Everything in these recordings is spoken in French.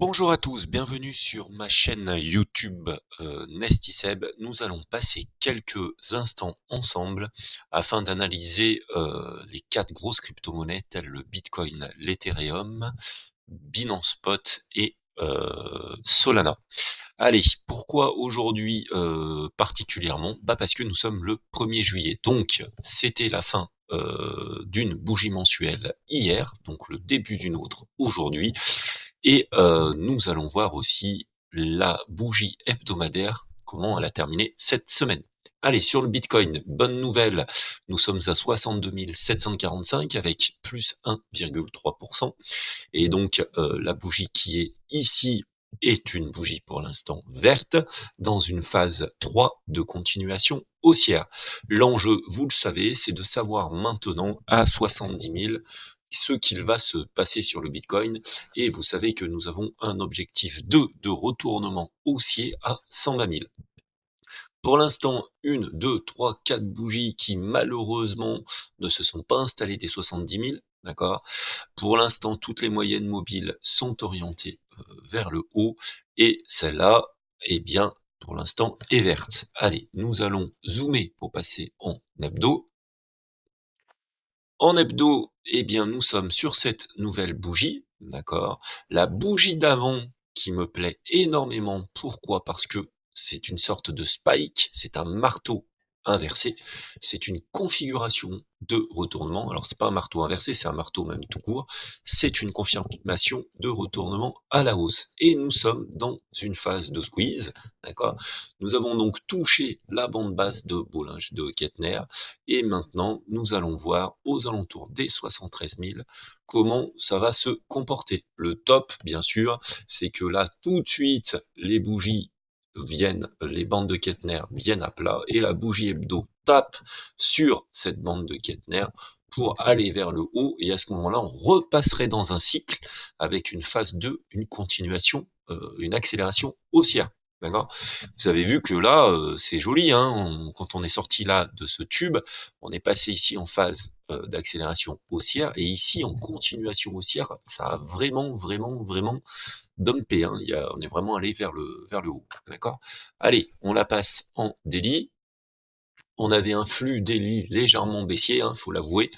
Bonjour à tous, bienvenue sur ma chaîne YouTube Nestiseb. Nous allons passer quelques instants ensemble afin d'analyser les 4 grosses crypto-monnaies telles le Bitcoin, l'Ethereum, Binance Spot et Solana. Allez, pourquoi aujourd'hui particulièrement? Parce que nous sommes le 1er juillet, donc c'était la fin d'une bougie mensuelle hier, donc le début d'une autre aujourd'hui, et nous allons voir aussi la bougie hebdomadaire, comment elle a terminé cette semaine. Allez, sur le Bitcoin, bonne nouvelle, nous sommes à 62 745 avec plus 1,3%. Et donc la bougie qui est ici est une bougie pour l'instant verte, dans une phase 3 de continuation haussière. L'enjeu, vous le savez, c'est de savoir maintenant à 70 000 ce qu'il va se passer sur le Bitcoin, et vous savez que nous avons un objectif de retournement haussier à 120 000. Pour l'instant, 1, 2, 3, 4 bougies qui malheureusement ne se sont pas installées des 70 000, d'accord? Pour l'instant, toutes les moyennes mobiles sont orientées vers le haut, et celle-là, eh bien, pour l'instant, est verte. Allez, nous allons zoomer pour passer en hebdo. En hebdo, eh bien, nous sommes sur cette nouvelle bougie, d'accord? La bougie d'avant qui me plaît énormément. Pourquoi? Parce que c'est une sorte de spike, c'est un marteau inversé, c'est une configuration de retournement. Alors, c'est pas un marteau inversé, c'est un marteau même tout court. C'est une confirmation de retournement à la hausse. Et nous sommes dans une phase de squeeze, d'accord? Nous avons donc touché la bande basse de Bollinger, de Kettner, et maintenant, nous allons voir aux alentours des 73 000 comment ça va se comporter. Le top, bien sûr, c'est que là, tout de suite, les bougies viennent, les bandes de Kettner viennent à plat, et la bougie hebdo tape sur cette bande de Kettner pour aller vers le haut, et à ce moment-là, on repasserait dans un cycle avec une phase 2, une continuation, une accélération haussière. D'accord? Vous avez vu que là, c'est joli, hein, quand on est sorti là de ce tube, on est passé ici en phase d'accélération haussière, et ici en continuation haussière, ça a vraiment, vraiment, vraiment dumpé, hein. On est vraiment allé vers le haut, d'accord? Allez, on la passe en daily. On avait un flux daily légèrement baissier, hein, faut l'avouer,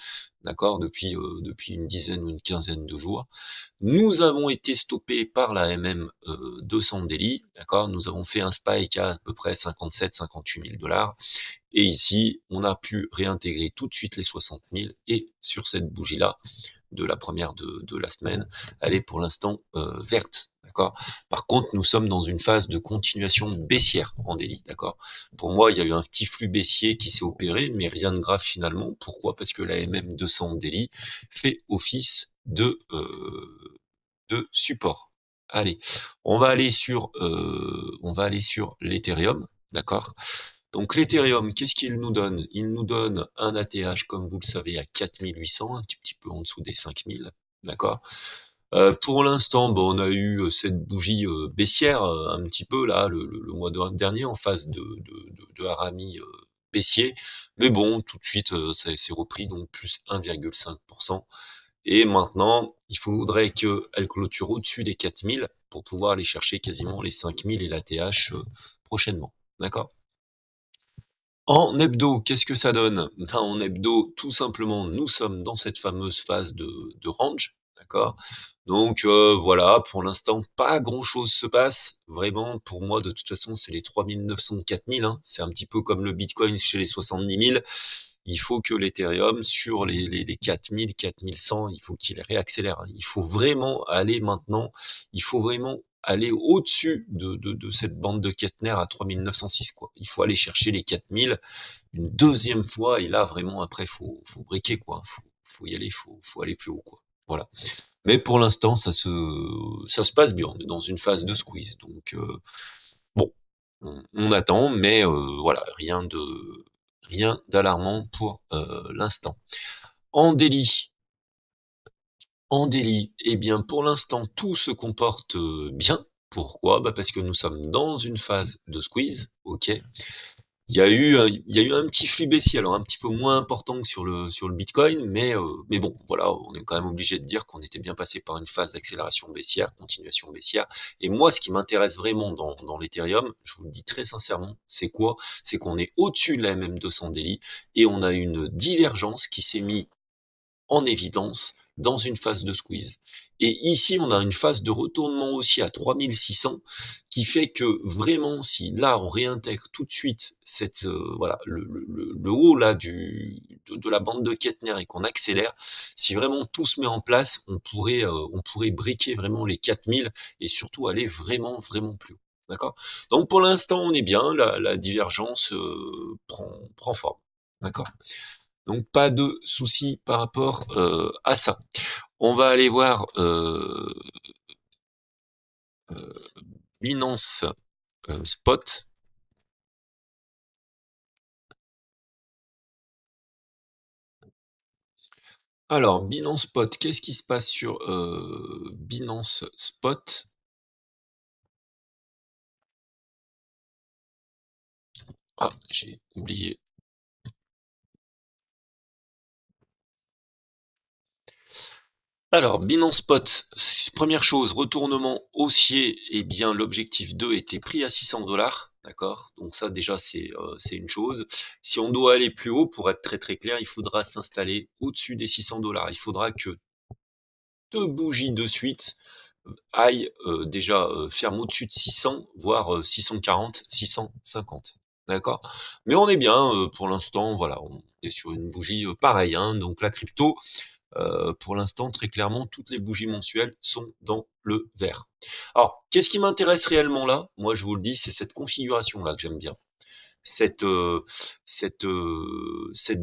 d'accord, depuis une dizaine ou une quinzaine de jours. Nous avons été stoppés par la MM 200 daily, d'accord. Nous avons fait un spike à peu près 57-58 000 $. Et ici, on a pu réintégrer tout de suite les 60 000, et sur cette bougie-là, de la première de la semaine, elle est pour l'instant verte, d'accord. Par contre, nous sommes dans une phase de continuation baissière en daily, d'accord. Pour moi, il y a eu un petit flux baissier qui s'est opéré, mais rien de grave finalement. Pourquoi? Parce que la MM 200 daily fait office de support. Allez, on va aller sur l'Ethereum, d'accord. Donc l'Ethereum, qu'est-ce qu'il nous donne? Il nous donne un ATH, comme vous le savez, à 4800, un petit peu en dessous des 5000, d'accord. Pour l'instant, bon, on a eu cette bougie baissière un petit peu là le mois dernier en phase de harami baissier, mais bon, tout de suite ça s'est repris, donc plus 1,5%. Et maintenant, il faudrait qu'elle clôture au-dessus des 4000 pour pouvoir aller chercher quasiment les 5000 et l'ATH prochainement, d'accord. En hebdo, qu'est-ce que ça donne? Ben, en hebdo, tout simplement, nous sommes dans cette fameuse phase de range, d'accord? Donc voilà, pour l'instant, pas grand-chose se passe. Vraiment, pour moi, de toute façon, c'est les 3900, 4000, hein. C'est un petit peu comme le Bitcoin chez les 70 000. Il faut que l'Ethereum, sur les 4000, 4100, il faut qu'il réaccélère, hein. Il faut vraiment aller maintenant, il faut vraiment aller au-dessus de cette bande de Kettner à 3906, quoi. Il faut aller chercher les 4000 une deuxième fois, et là, vraiment, après, faut briquer, quoi. Faut y aller, faut aller plus haut, quoi. Voilà. Mais pour l'instant, ça se passe bien. On est dans une phase de squeeze, donc bon, on attend, mais voilà, rien d'alarmant pour l'instant. En daily, eh bien, pour l'instant, tout se comporte bien. Pourquoi? Parce que nous sommes dans une phase de squeeze, ok. il y a eu un petit flux baissier, alors un petit peu moins important que sur le Bitcoin, mais bon, voilà, on est quand même obligé de dire qu'on était bien passé par une phase d'accélération baissière, continuation baissière. Et moi, ce qui m'intéresse vraiment dans l'Ethereum, je vous le dis très sincèrement, c'est quoi? C'est qu'on est au-dessus de la MM200 daily et on a une divergence qui s'est mise en évidence dans une phase de squeeze. Et ici, on a une phase de retournement aussi à 3600 qui fait que vraiment, si là, on réintègre tout de suite cette, voilà, le haut là de la bande de Kettner et qu'on accélère, si vraiment tout se met en place, on pourrait briquer vraiment les 4000 et surtout aller vraiment, vraiment plus haut. D'accord? Donc pour l'instant, on est bien, la divergence prend forme. D'accord? Donc pas de souci par rapport à ça. On va aller voir Binance Spot. Alors, Binance Spot, qu'est-ce qui se passe sur Binance Spot? Ah, j'ai oublié. Alors, Binance Spot, première chose, retournement haussier, eh bien l'objectif 2 était pris à 600 $, d'accord? Donc ça déjà c'est une chose. Si on doit aller plus haut, pour être très très clair, il faudra s'installer au-dessus des 600 $. Il faudra que deux bougies de suite aillent déjà ferme au-dessus de 600, voire 640, 650. D'accord? Mais on est bien pour l'instant, voilà, on est sur une bougie pareille, hein, donc la crypto, pour l'instant, très clairement, toutes les bougies mensuelles sont dans le vert. Alors, qu'est-ce qui m'intéresse réellement là? Moi, je vous le dis, c'est cette configuration-là que j'aime bien. Cette, cette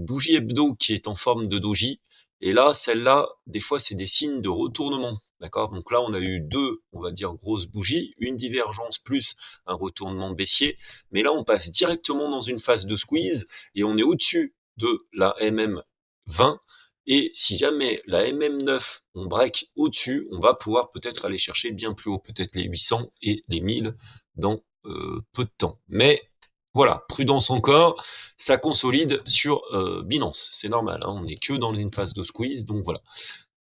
bougie hebdo qui est en forme de doji. Et là, celle-là, des fois, c'est des signes de retournement. D'accord? Donc là, on a eu deux, on va dire, grosses bougies, une divergence plus un retournement baissier. Mais là, on passe directement dans une phase de squeeze et on est au-dessus de la MM20. Et si jamais la MM9, on break au-dessus, on va pouvoir peut-être aller chercher bien plus haut, peut-être les 800 et les 1000 dans peu de temps. Mais voilà, prudence encore, ça consolide sur Binance, c'est normal, hein, on n'est que dans une phase de squeeze, donc voilà.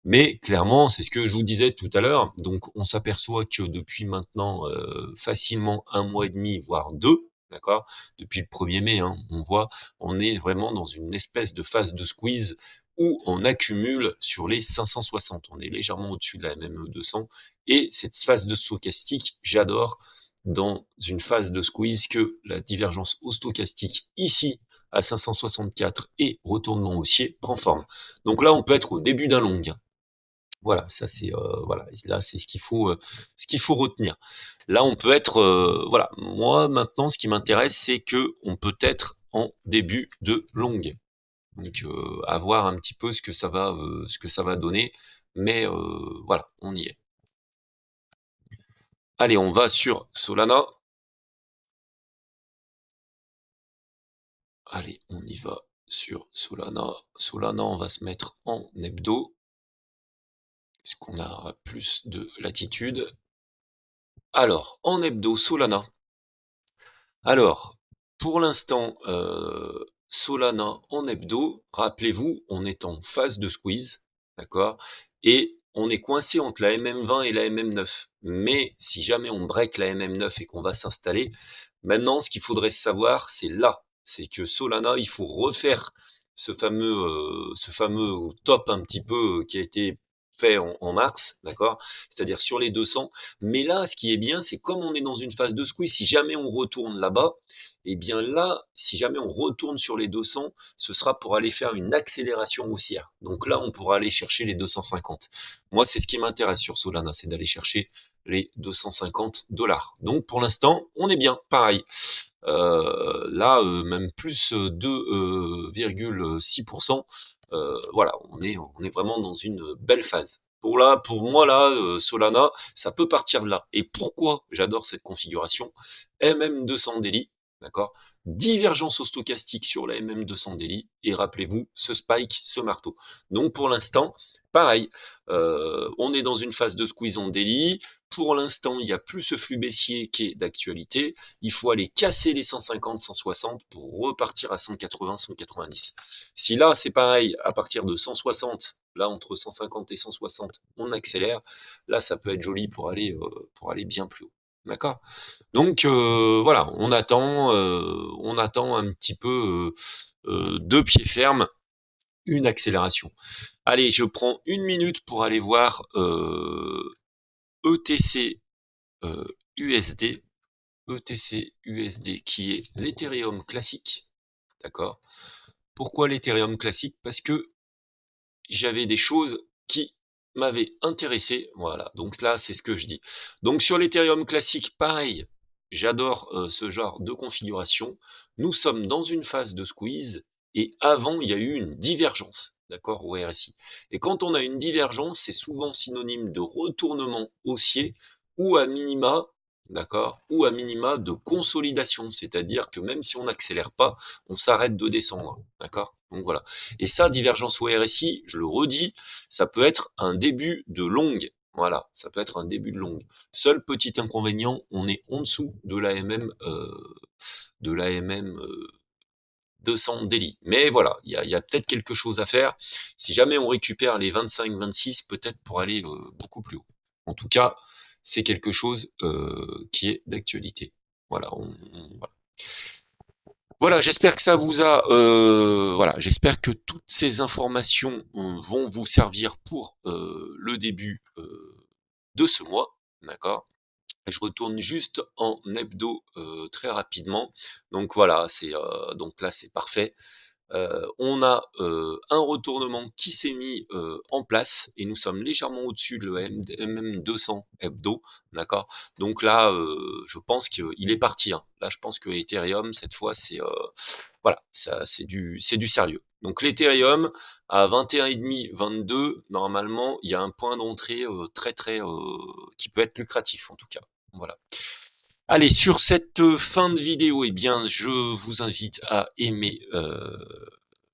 Mais clairement, c'est ce que je vous disais tout à l'heure, donc on s'aperçoit que depuis maintenant facilement un mois et demi, voire deux, d'accord, depuis le 1er mai, hein, on voit, on est vraiment dans une espèce de phase de squeeze où on accumule sur les 560, on est légèrement au-dessus de la MME200, et cette phase de stochastique, j'adore, dans une phase de squeeze que la divergence au stochastique ici à 564 et retournement haussier prend forme. Donc là, on peut être au début d'un long. Voilà, ça c'est voilà, là c'est ce qu'il faut retenir. Là, on peut être voilà, moi maintenant, ce qui m'intéresse, c'est que on peut être en début de longue. Donc à voir un petit peu ce que ça va donner, mais voilà, on y est. Allez, on va sur Solana. Allez, on y va sur Solana. Solana, on va se mettre en hebdo. Est-ce qu'on a plus de latitude? Alors, en hebdo, Solana. Alors, pour l'instant, Solana en hebdo, rappelez-vous, on est en phase de squeeze, d'accord? Et on est coincé entre la MM20 et la MM9. Mais si jamais on break la MM9 et qu'on va s'installer, maintenant, ce qu'il faudrait savoir, c'est là. C'est que Solana, il faut refaire ce fameux top un petit peu qui a été fait en mars, d'accord? C'est-à-dire sur les 200. Mais là, ce qui est bien, c'est comme on est dans une phase de squeeze, si jamais on retourne là-bas, eh bien là, si jamais on retourne sur les 200, ce sera pour aller faire une accélération haussière. Donc là, on pourra aller chercher les 250. Moi, c'est ce qui m'intéresse sur Solana, c'est d'aller chercher les 250 $. Donc pour l'instant, on est bien, pareil. Là, même plus 2,6%. Voilà, on est vraiment dans une belle phase. Pour moi là, Solana, ça peut partir de là. Et pourquoi j'adore cette configuration? MM200 daily, d'accord? Divergence au stochastique sur la MM200 daily, et rappelez-vous, ce spike, ce marteau. Donc pour l'instant, pareil, on est dans une phase de squeeze en daily. Pour l'instant, il n'y a plus ce flux baissier qui est d'actualité. Il faut aller casser les 150, 160 pour repartir à 180, 190. Si là, c'est pareil, à partir de 160, là, entre 150 et 160, on accélère. Là, ça peut être joli pour aller bien plus haut. D'accord? Donc voilà, on attend un petit peu de pied ferme une accélération. Allez, je prends une minute pour aller voir ETC USD, ETC USD qui est l'Ethereum classique, d'accord? Pourquoi l'Ethereum classique? Parce que j'avais des choses qui m'avaient intéressé, voilà, donc là, c'est ce que je dis. Donc sur l'Ethereum classique, pareil, j'adore ce genre de configuration. Nous sommes dans une phase de squeeze, et avant, il y a eu une divergence, d'accord, au RSI. Et quand on a une divergence, c'est souvent synonyme de retournement haussier, ou à minima, d'accord, ou à minima de consolidation, c'est-à-dire que même si on n'accélère pas, on s'arrête de descendre, d'accord? Donc voilà. Et ça, divergence au RSI, je le redis, ça peut être un début de longue. Voilà, ça peut être un début de longue. Seul petit inconvénient, on est en dessous de l'AMM 200 daily. Mais voilà, il y a peut-être quelque chose à faire. Si jamais on récupère les 25-26, peut-être pour aller beaucoup plus haut. En tout cas, c'est quelque chose qui est d'actualité. Voilà, voilà. Voilà, j'espère que ça vous a, voilà, j'espère que toutes ces informations vont vous servir pour le début de ce mois, d'accord? Je retourne juste en hebdo très rapidement. Donc voilà, donc là c'est parfait. On a un retournement qui s'est mis en place, et nous sommes légèrement au-dessus de MM200 hebdo, d'accord? Donc là, je pense qu'il est parti, hein. Là, je pense que Ethereum, cette fois, voilà, ça, c'est du sérieux. Donc l'Ethereum, à 21,5, 22, normalement, il y a un point d'entrée qui peut être lucratif, en tout cas. Voilà. Allez, sur cette fin de vidéo, eh bien, je vous invite à aimer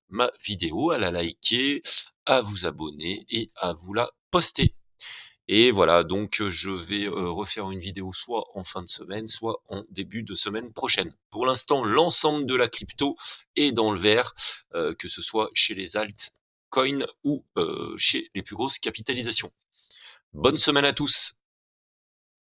ma vidéo, à la liker, à vous abonner et à vous la poster. Et voilà, donc je vais refaire une vidéo soit en fin de semaine, soit en début de semaine prochaine. Pour l'instant, l'ensemble de la crypto est dans le vert, que ce soit chez les altcoins ou chez les plus grosses capitalisations. Bonne semaine à tous!